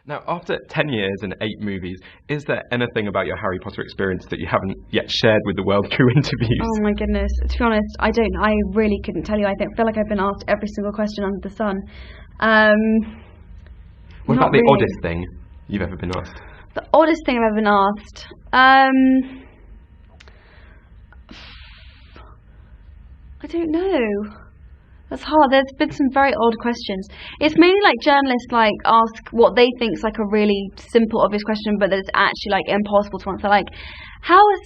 Now, after 10 years and 8 movies, is there anything about your Harry Potter experience that you haven't yet shared with the world through interviews? Oh my goodness. To be honest, I really couldn't tell you. I feel like I've been asked every single question under the sun. What about the oddest thing you've ever been asked? The oddest thing I've ever been asked? I don't know. That's hard. There's been some very odd questions. It's mainly like journalists like ask what they think is like a really simple, obvious question, but that it's actually like impossible to answer. Like, how has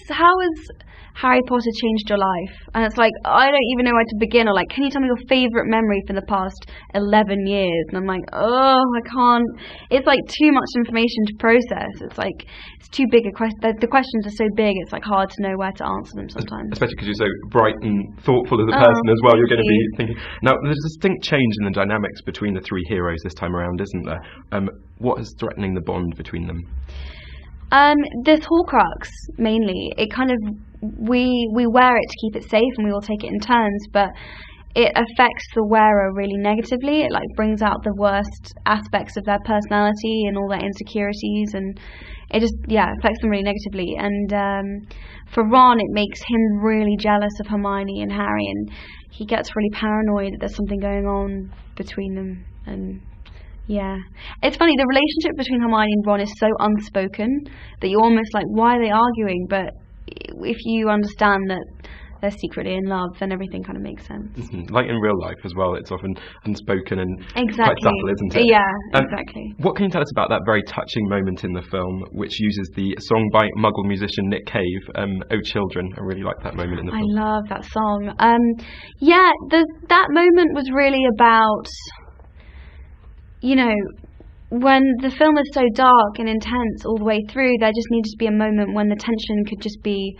Harry Potter changed your life? And it's like, I don't even know where to begin. Or like, can you tell me your favourite memory from the past 11 years? And I'm like, oh, I can't. It's like too much information to process. It's like, it's too big a question. The questions are so big, it's like hard to know where to answer them sometimes. Especially because you're so bright and thoughtful as a person as well. You're going to be thinking. Now, there's a distinct change in the dynamics between the 3 heroes this time around, isn't there? What is threatening the bond between them? This Horcrux, mainly. It kind of, we wear it to keep it safe and we all take it in turns, but it affects the wearer really negatively. It like brings out the worst aspects of their personality and all their insecurities, and it just, affects them really negatively. And for Ron, it makes him really jealous of Hermione and Harry, and he gets really paranoid that there's something going on between them. And it's funny, the relationship between Hermione and Ron is so unspoken that you're almost like, why are they arguing? But if you understand that they're secretly in love, then everything kind of makes sense. Mm-hmm. Like in real life as well, it's often unspoken and quite subtle, isn't it? Yeah, exactly. What can you tell us about that very touching moment in the film, which uses the song by Muggle musician Nick Cave, "Oh Children"? I really like that moment in the film. I love that song. That moment was really about, when the film is so dark and intense all the way through, there just needed to be a moment when the tension could just be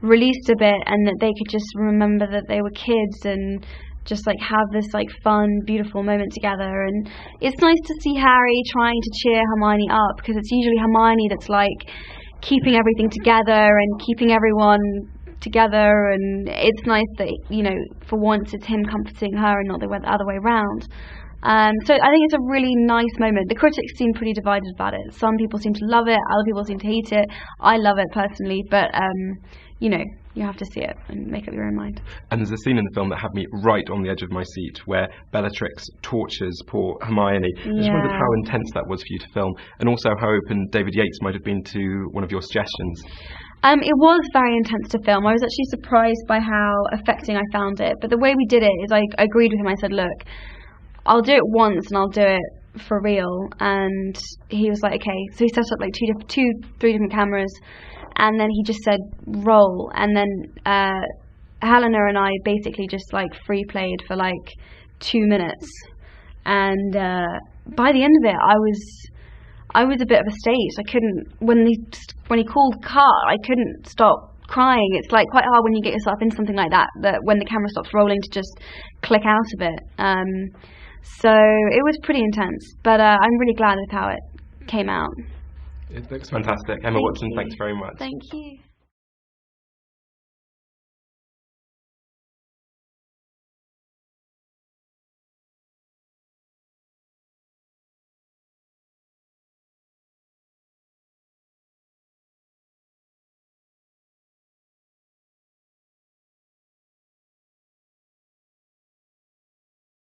released a bit, and that they could just remember that they were kids and just like have this like fun, beautiful moment together. And it's nice to see Harry trying to cheer Hermione up, because it's usually Hermione that's like keeping everything together and keeping everyone together, and it's nice that, for once it's him comforting her and not the other way around. So I think it's a really nice moment. The critics seem pretty divided about it. Some people seem to love it, other people seem to hate it. I love it personally, but you have to see it and make up your own mind. And there's a scene in the film that had me right on the edge of my seat, where Bellatrix tortures poor Hermione. I just wondered how intense that was for you to film, and also how open David Yates might have been to one of your suggestions. It was very intense to film. I was actually surprised by how affecting I found it. But the way we did it is I agreed with him. I said, look, I'll do it once and I'll do it for real. And he was like, okay. So he set up like three different cameras, and then he just said roll, and then Helena and I basically just like free played for like 2 minutes, and by the end of it I was a bit of a state. I couldn't, when he called cut, I couldn't stop crying. It's like quite hard when you get yourself into something like that when the camera stops rolling to just click out of it. So it was pretty intense, but I'm really glad with how it came out. It looks fantastic. Emma Watson, thanks very much. Thank you.